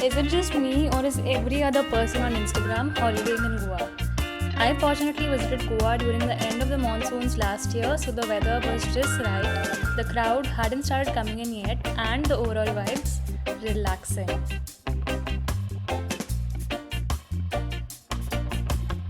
Is it just me or is every other person on Instagram holidaying in Goa? I fortunately visited Goa during the end of the monsoons last year, so the weather was just right. The crowd hadn't started coming in yet, and the overall vibes relaxing.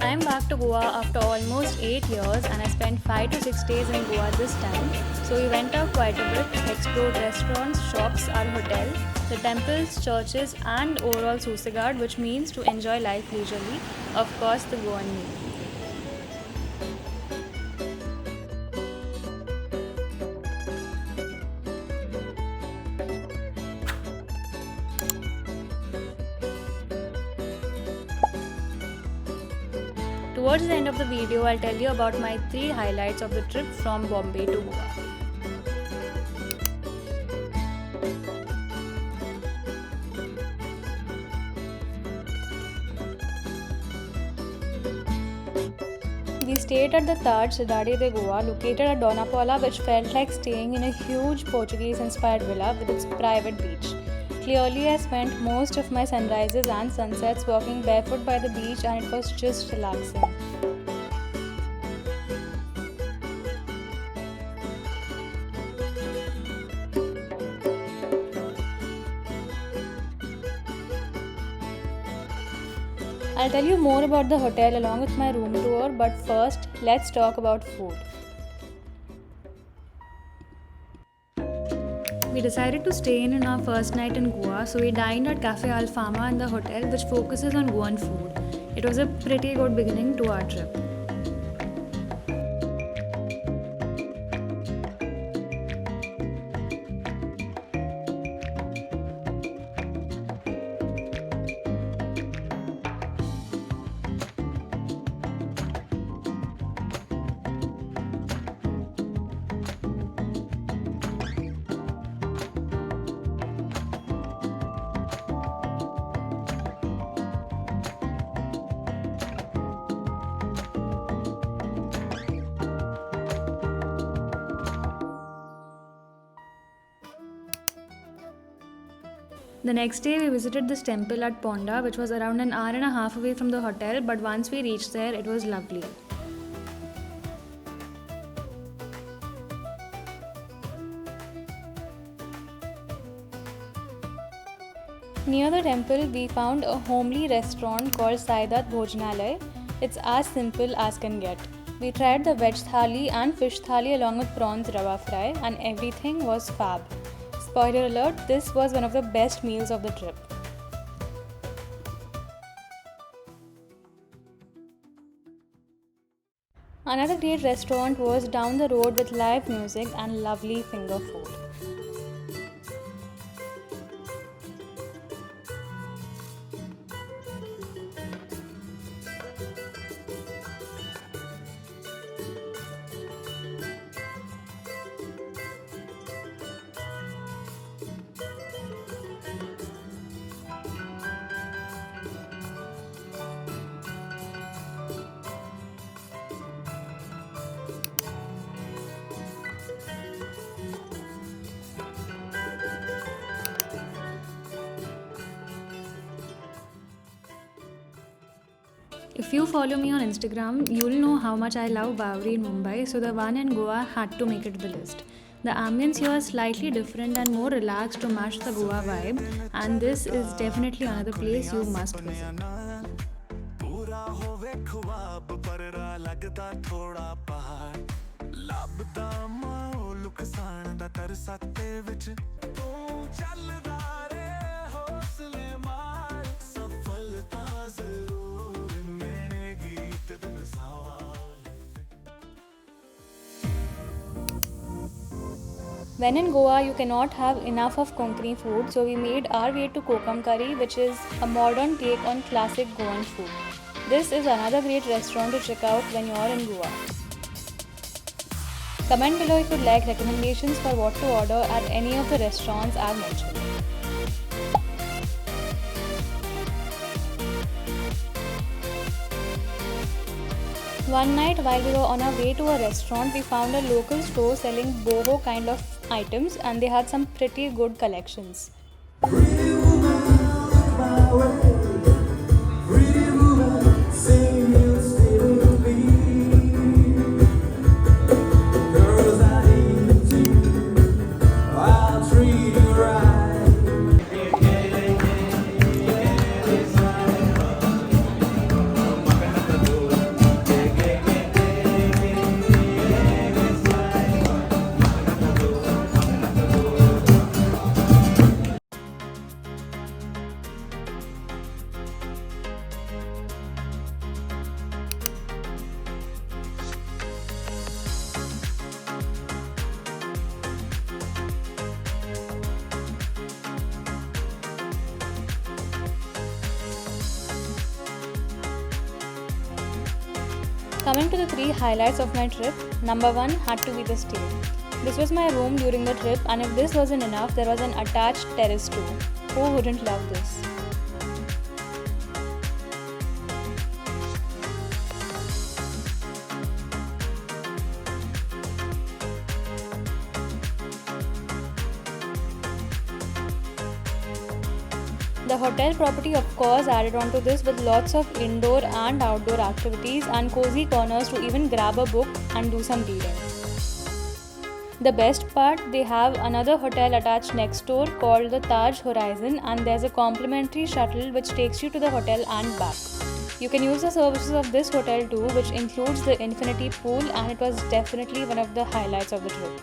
I'm back to Goa after almost 8 years and I spent 5 to 6 days in Goa this time. So we went out quite a bit, explored restaurants, shops, our hotel, the temples, churches and overall Susegad, which means to enjoy life leisurely, of course the Goan meal. Towards the end of the video, I'll tell you about my 3 highlights of the trip from Bombay to Goa. We stayed at the Taj Cidade de Goa, located at Donapala, which felt like staying in a huge Portuguese-inspired villa with its private beach. Clearly, I spent most of my sunrises and sunsets walking barefoot by the beach and it was just relaxing. I'll tell you more about the hotel along with my room tour, but first, let's talk about food. We decided to stay in our first night in Goa, so we dined at Cafe Alfama in the hotel, which focuses on Goan food. It was a pretty good beginning to our trip. The next day we visited this temple at Ponda, which was around an hour and a half away from the hotel, but once we reached there, it was lovely. Near the temple, we found a homely restaurant called Saidutt Bhojanalaya. It's as simple as can get. We tried the veg thali and fish thali along with prawns rava fry, and everything was fab. Spoiler alert, this was one of the best meals of the trip. Another great restaurant was down the road with live music and lovely finger food. If you follow me on Instagram, you'll know how much I love Bawri in Mumbai, so the one in Goa had to make it to the list. The ambience here is slightly different and more relaxed to match the Goa vibe, and this is definitely another place you must visit. When in Goa, you cannot have enough of Konkani food, so we made our way to Kokum Curry, which is a modern take on classic Goan food. This is another great restaurant to check out when you're in Goa. Comment below if you'd like recommendations for what to order at any of the restaurants I've mentioned. One night while we were on our way to a restaurant, we found a local store selling boho kind of items and they had some pretty good collections. Coming to the 3 highlights of my trip, number 1 had to be the stay. This was my room during the trip, and if this wasn't enough, there was an attached terrace too. Who wouldn't love this? The hotel property of course added on to this with lots of indoor and outdoor activities and cozy corners to even grab a book and do some reading. The best part, they have another hotel attached next door called the Taj Horizon, and there's a complimentary shuttle which takes you to the hotel and back. You can use the services of this hotel too, which includes the infinity pool, and it was definitely one of the highlights of the trip.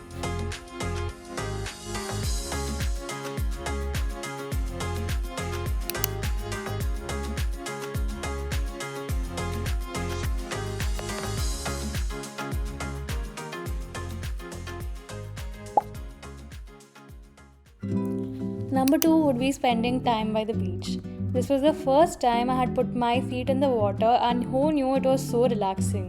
Number 2 would be spending time by the beach. This was the first time I had put my feet in the water, and who knew it was so relaxing.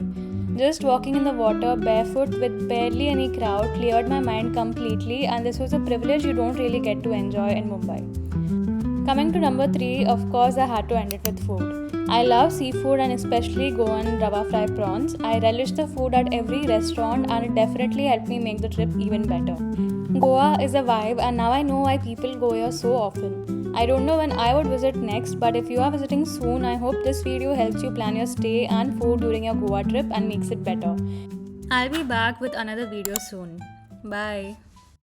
Just walking in the water barefoot with barely any crowd cleared my mind completely, and this was a privilege you don't really get to enjoy in Mumbai. Coming to number 3, of course I had to end it with food. I love seafood and especially Goan rava fry prawns. I relished the food at every restaurant, and it definitely helped me make the trip even better. Goa is a vibe, and now I know why people go here so often. I don't know when I would visit next, but if you are visiting soon, I hope this video helps you plan your stay and food during your Goa trip and makes it better. I'll be back with another video soon. Bye.